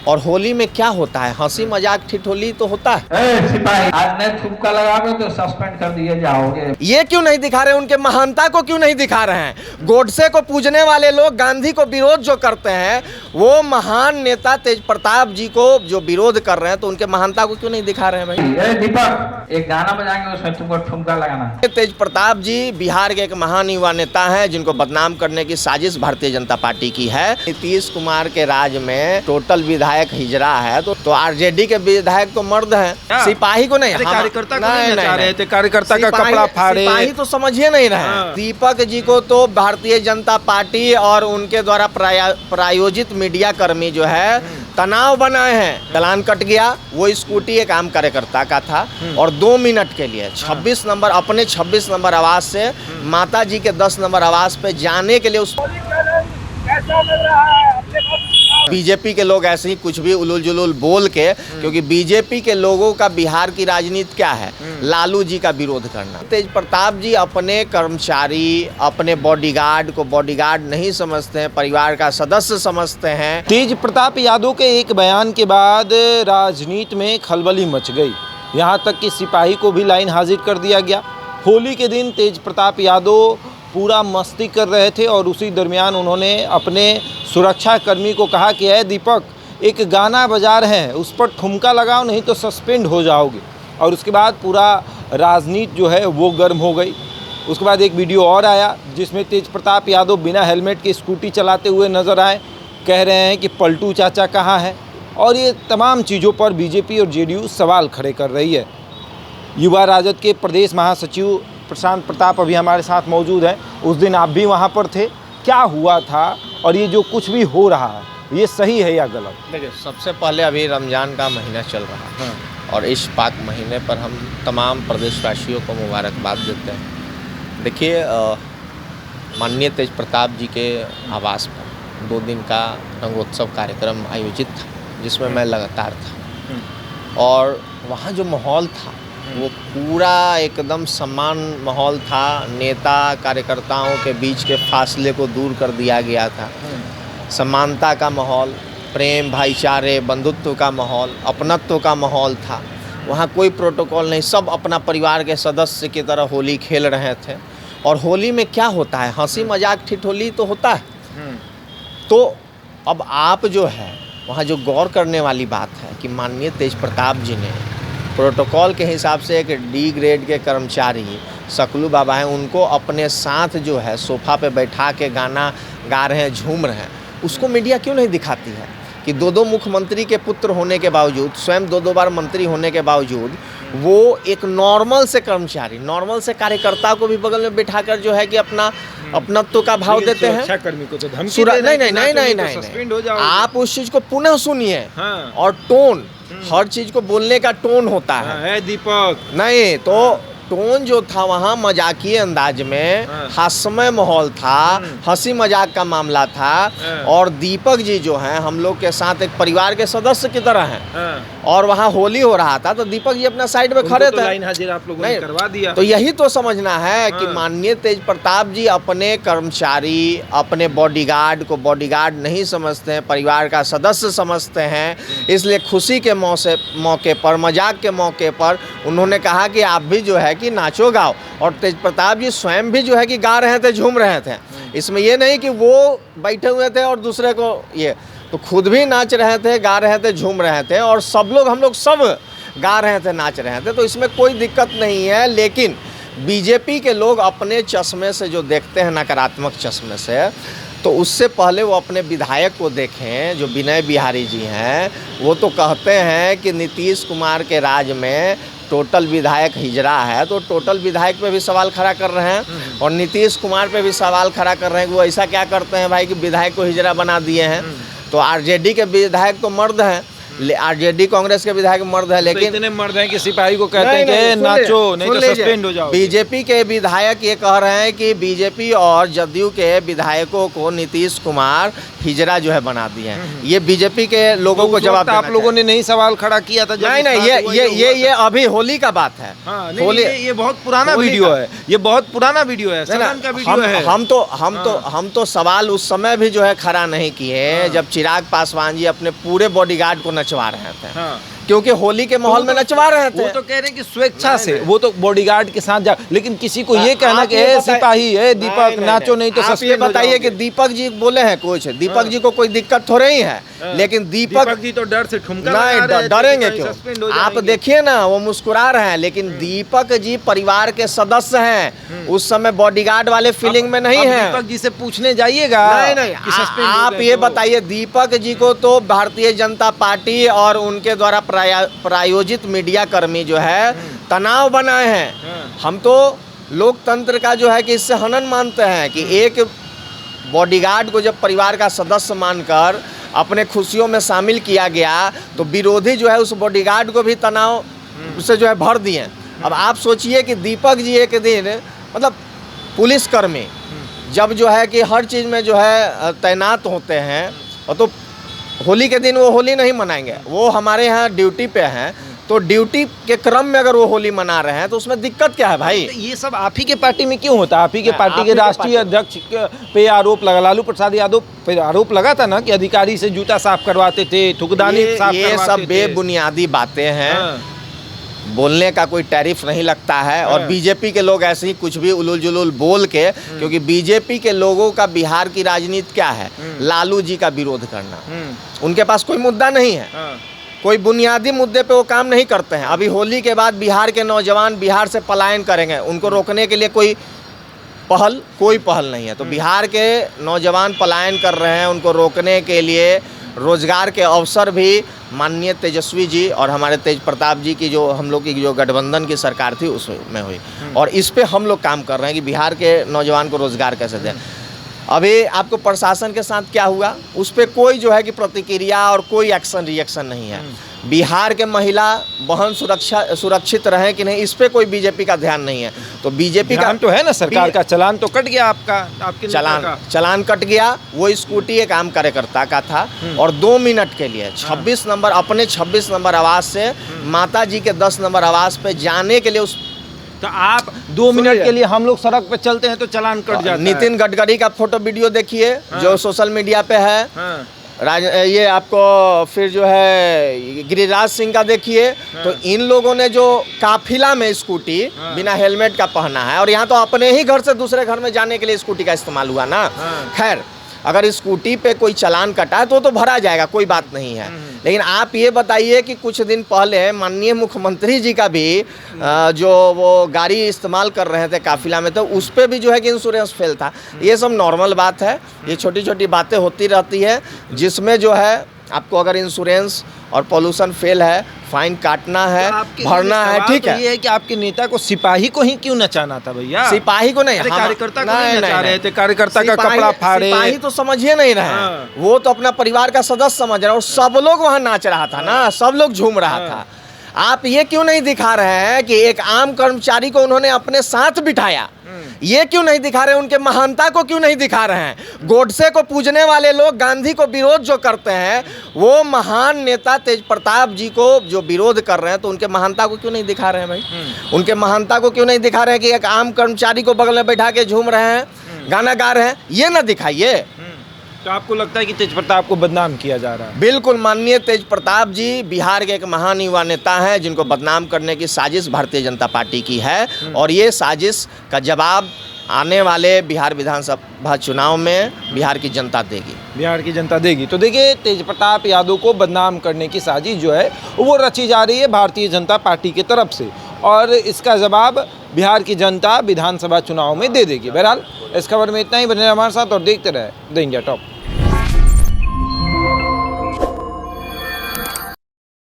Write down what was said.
और होली में क्या होता है, हंसी मजाक ठिठोली तो होता है। सिपाही आज ने थुक्का लगाओगे तो सस्पेंड कर दिए जाओगे। ये क्यों नहीं दिखा रहे, उनके महानता को क्यों नहीं दिखा रहे हैं। गोडसे को पूजने वाले लोग गांधी को विरोध जो करते हैं, वो महान नेता तेज प्रताप जी को जो विरोध कर रहे हैं, तो उनके महानता को क्यों नहीं दिखा रहे हैं भाई। दीपक एक गाना बजाएंगे, उसमें तुमको ठुमका लगाना है। तेज प्रताप जी बिहार के एक महान युवा नेता हैं, जिनको बदनाम करने की साजिश भारतीय जनता पार्टी की है। नीतीश कुमार के राज में टोटल विधायक हिजरा है, तो आरजेडी के विधायक तो मर्द हैं, सिपाही को नहीं। कार्यकर्ता को नहीं नचा रहे थे, कार्यकर्ता का कपड़ा फाड़े, सिपाही तो समझिए नहीं रहे। दीपक जी को तो भारतीय जनता पार्टी और उनके द्वारा प्रायोजित मीडिया कर्मी जो है तनाव बनाए हैं। चालान कट गया, वो स्कूटी एक आम कार्यकर्ता का था और 2 मिनट के लिए 26 नंबर अपने 26 नंबर आवास से माता जी के 10 नंबर आवास पे जाने के लिए उस बीजेपी के लोग ऐसे ही कुछ भी उलूल जुलूल बोल के, क्योंकि बीजेपी के लोगों का बिहार की राजनीति क्या है, लालू जी का विरोध करना। तेज प्रताप जी अपने कर्मचारी, अपने बॉडीगार्ड को बॉडीगार्ड नहीं समझते हैं, परिवार का सदस्य समझते हैं। तेज प्रताप यादव के एक बयान के बाद राजनीति में खलबली मच गई, यहाँ तक कि सिपाही को भी लाइन हाजिर कर दिया गया। होली के दिन तेज प्रताप यादव पूरा मस्ती कर रहे थे और उसी दरमियान उन्होंने अपने सुरक्षा कर्मी को कहा कि है दीपक, एक गाना बजा रहे हैं, उस पर ठुमका लगाओ नहीं तो सस्पेंड हो जाओगे। और उसके बाद पूरा राजनीति जो है वो गर्म हो गई। उसके बाद एक वीडियो और आया जिसमें तेज प्रताप यादव बिना हेलमेट के स्कूटी चलाते हुए नज़र आए, कह रहे हैं कि पलटू चाचा कहाँ है, और ये तमाम चीज़ों पर बीजेपी और जेडीयू सवाल खड़े कर रही है। युवा राजद के प्रदेश महासचिव प्रशांत प्रताप अभी हमारे साथ मौजूद हैं। उस दिन आप भी वहाँ पर थे, क्या हुआ था और ये जो कुछ भी हो रहा है ये सही है या गलत? देखिए, सबसे पहले अभी रमज़ान का महीना चल रहा है और इस पाक महीने पर हम तमाम प्रदेशवासियों को मुबारकबाद देते हैं। देखिए, माननीय तेज प्रताप जी के आवास पर 2 दिन का रंगोत्सव कार्यक्रम आयोजित था, जिसमें मैं लगातार था और वहाँ जो माहौल था वो पूरा एकदम समान माहौल था। नेता कार्यकर्ताओं के बीच के फासले को दूर कर दिया गया था। समानता का माहौल, प्रेम भाईचारे बंधुत्व का माहौल, अपनत्व का माहौल था। वहाँ कोई प्रोटोकॉल नहीं, सब अपना परिवार के सदस्य की तरह होली खेल रहे थे। और होली में क्या होता है, हंसी मजाक ठिठोली तो होता है। तो अब आप जो है वहाँ जो गौर करने वाली बात है कि माननीय तेज प्रताप जी ने प्रोटोकॉल के हिसाब से एक डी ग्रेड के कर्मचारी सकलू बाबा हैं, उनको अपने साथ जो है सोफ़ा पे बैठा के गाना गा रहे हैं, झूम रहे हैं। उसको मीडिया क्यों नहीं दिखाती है कि 2 मुख्यमंत्री के पुत्र होने के बावजूद, स्वयं 2 बार मंत्री होने के बावजूद, वो एक नॉर्मल से कर्मचारी, नॉर्मल से कार्यकर्ता को भी बगल में बिठाकर जो है कि अपनत्व का भाव देते हैं। कर्मी को तो धमकी दे रहे हैं नहीं, सस्पेंड हो जाओगे। आप उस चीज़ को पुनः सुनिए। हाँ। और टोन, हर चीज़ को बोलने का टोन होता है दीपक नहीं तो टोन जो था वहाँ मजाकिए अंदाज में, हास्यमय माहौल था, हंसी मजाक का मामला था। और दीपक जी जो हैं हम लोग के साथ एक परिवार के सदस्य की तरह हैं और वहाँ होली हो रहा था तो दीपक जी अपना साइड में खड़े थे। लाइन हाजिर आप लोगों ने करवा दिया। तो यही तो समझना है कि माननीय तेज प्रताप जी अपने कर्मचारी, अपने बॉडीगार्ड को बॉडीगार्ड नहीं समझते हैं, परिवार का सदस्य समझते हैं। इसलिए खुशी के मौके पर, मजाक के मौके पर उन्होंने कहा कि आप भी जो है कि नाचो गाओ। और तेज प्रताप जी स्वयं भी जो है कि गा रहे थे, झूम रहे थे। इसमें ये नहीं कि वो बैठे हुए थे और दूसरे को ये, तो खुद भी नाच रहे थे, गा रहे थे, झूम रहे थे और सब लोग, हम लोग सब गा रहे थे, नाच रहे थे। तो इसमें कोई दिक्कत नहीं है। लेकिन बीजेपी के लोग अपने चश्मे से जो देखते हैं, नकारात्मक चश्मे से, तो उससे पहले वो अपने विधायक को देखें जो विनय बिहारी जी हैं। वो तो कहते हैं कि नीतीश कुमार के राज में टोटल विधायक हिजरा है, तो टोटल विधायक पे भी सवाल खड़ा कर रहे हैं और नीतीश कुमार पे भी सवाल खड़ा कर रहे हैं कि वो ऐसा क्या करते हैं भाई कि विधायक को हिजरा बना दिए हैं। तो आरजेडी के विधायक तो मर्द हैं, आरजेडी कांग्रेस के विधायक मर्द है, तो लेकिन इतने मर्द हैं कि सिपाही को कहते हैं कि नाचो नहीं तो सस्पेंड हो जाओ। बीजेपी के विधायक ये कह रहे हैं कि बीजेपी और जदयू के विधायकों को नीतीश कुमार हिजड़ा जो है बना दिए हैं। ये बीजेपी के लोगों को जवाब आप लोगों ने नहीं सवाल खड़ा किया था? नहीं, ये अभी होली का बात है। होली ये बहुत पुराना वीडियो है, ये बहुत पुराना वीडियो है, सदन का वीडियो है। हम तो सवाल उस समय भी जो है खड़ा नहीं किए जब चिराग पासवान जी अपने पूरे बॉडीगार्ड को नचवा रहे थे, क्योंकि होली के माहौल में नचवा रहे थे। वो तो कह रहे हैं कि स्वेच्छा से, वो तो बॉडीगार्ड के साथ जा, लेकिन किसी को ये कहना कि सिपाही है दीपक नाचो नहीं तो सस्पेंड हो जाओगे। बताइए कि दीपक जी बोले हैं कुछ, दीपक जी को कोई दिक्कत थोड़ी ही है, लेकिन दीपक जी तो डर से ठुमका नहीं, डरेंगे क्यों? आप देखिए ना, वो मुस्कुरा रहे हैं, लेकिन दीपक जी परिवार के सदस्य हैं, उस समय बॉडीगार्ड वाले फीलिंग में नहीं है। दीपक जी से पूछने जाइएगा। नहीं, आप ये बताइए, दीपक जी को तो भारतीय जनता पार्टी और उनके द्वारा प्रायोजित मीडिया कर्मी जो है तनाव बनाए हैं। हम तो लोकतंत्र का जो है कि इससे हनन मानते हैं कि एक बॉडीगार्ड को जब परिवार का सदस्य मानकर अपने खुशियों में शामिल किया गया, तो विरोधी जो है उस बॉडीगार्ड को भी तनाव से जो है भर दिए। अब आप सोचिए कि दीपक जी एक दिन, मतलब पुलिसकर्मी जब जो है कि हर चीज़ में जो है तैनात होते हैं, और तो होली के दिन वो होली नहीं मनाएंगे, वो हमारे यहाँ ड्यूटी पे हैं, तो ड्यूटी के क्रम में अगर वो होली मना रहे हैं तो उसमें दिक्कत क्या है भाई? ये सब आप ही के पार्टी में क्यों होता है? आप ही के पार्टी के राष्ट्रीय अध्यक्ष पे आरोप लगा, लालू प्रसाद यादव पे आरोप लगा था ना कि अधिकारी से जूता साफ करवाते थे, थुकदानी साफ करवाते थे। ये सब बेबुनियादी बातें हैं, बोलने का कोई टैरिफ नहीं लगता है। और बीजेपी के लोग ऐसे ही कुछ भी उलूल जुलूल बोल के, क्योंकि बीजेपी के लोगों का बिहार की राजनीति क्या है? लालू जी का विरोध करना। उनके पास कोई मुद्दा नहीं है, कोई बुनियादी मुद्दे पे वो काम नहीं करते हैं। अभी होली के बाद बिहार के नौजवान बिहार से पलायन करेंगे, उनको रोकने के लिए कोई पहल नहीं है। तो बिहार के नौजवान पलायन कर रहे हैं, उनको रोकने के लिए रोजगार के अवसर भी माननीय तेजस्वी जी और हमारे तेज प्रताप जी की जो हम लोग की जो गठबंधन की सरकार थी उसमें हुई, और इस पे हम लोग काम कर रहे हैं कि बिहार के नौजवान को रोजगार कैसे दें। अभी आपको प्रशासन के साथ क्या हुआ, उस पर कोई जो है कि प्रतिक्रिया और कोई एक्शन रिएक्शन नहीं है। बिहार के महिला बहन सुरक्षित रहे कि नहीं, इस पे कोई बीजेपी का ध्यान नहीं है। तो बीजेपी का तो है ना, सरकार का चालान तो कट गया आपका, आपके चालान कट गया। वो स्कूटी एक आम कार्यकर्ता का था, और 2 मिनट के लिए 26 नंबर अपने 26 नंबर आवास से माता जी के 10 नंबर आवास पे जाने के लिए उस, तो आप 2 मिनट के लिए हम लोग सड़क पे चलते हैं तो चालान कट जाता है। नितिन गडकरी का फोटो वीडियो देखिए जो सोशल मीडिया पे है। ये आपको फिर जो है गिरिराज सिंह का देखिए। तो इन लोगों ने जो काफिला में स्कूटी बिना हेलमेट का पहना है, और यहाँ तो अपने ही घर से दूसरे घर में जाने के लिए स्कूटी का इस्तेमाल हुआ ना। खैर, अगर स्कूटी पे कोई चालान कटा है तो भरा जाएगा, कोई बात नहीं है। लेकिन आप ये बताइए कि कुछ दिन पहले माननीय मुख्यमंत्री जी का भी जो वो गाड़ी इस्तेमाल कर रहे थे काफिला में, तो उस पर भी जो है कि इंश्योरेंस फेल था। ये सब नॉर्मल बात है, ये छोटी छोटी बातें होती रहती है, जिसमें जो है आपको अगर इंश्योरेंस और पॉल्यूशन फेल है, फाइन काटना है, तो भरना है, ठीक है। ये है कि आपके नेता को सिपाही को ही क्यों नचाना था भैया? सिपाही को नहीं, कार्यकर्ता को नहीं नचा रहे थे, कार्यकर्ता का कपड़ा फाड़े। सिपाही तो समझिए नहीं रहे, वो तो अपना परिवार का सदस्य समझ रहे हैं, और सब लोग वहाँ नाच रहा था ना, सब लोग झूम रहा था। आप ये क्यों नहीं दिखा रहे हैं कि एक आम कर्मचारी को उन्होंने अपने साथ बिठाया? ये क्यों नहीं दिखा रहे हैं? उनके महानता को क्यों नहीं दिखा रहे हैं? गोडसे को पूजने वाले लोग गांधी को विरोध जो करते हैं, वो महान नेता तेज प्रताप जी को जो विरोध कर रहे हैं, तो उनके महानता को क्यों नहीं दिखा रहे हैं भाई? उनके महानता को क्यों नहीं दिखा रहे हैं कि एक आम कर्मचारी को बगल में बैठा के झूम रहे हैं, गाना गा रहे हैं? ये ना दिखाइए। तो आपको लगता है कि तेज प्रताप को बदनाम किया जा रहा है? बिल्कुल, माननीय तेज प्रताप जी बिहार के एक महान युवा नेता हैं, जिनको बदनाम करने की साजिश भारतीय जनता पार्टी की है, और ये साजिश का जवाब आने वाले बिहार विधानसभा चुनाव में बिहार की जनता देगी। बिहार की जनता देगी। तो देखिए, तेज प्रताप यादव को बदनाम करने की साजिश जो है वो रची जा रही है भारतीय जनता पार्टी की तरफ से, और इसका जवाब बिहार की जनता विधानसभा चुनाव में दे देगी। बहरहाल इस खबर में इतना ही। बने रहिए हमारे साथ और देखते रहे द इंडिया टॉप।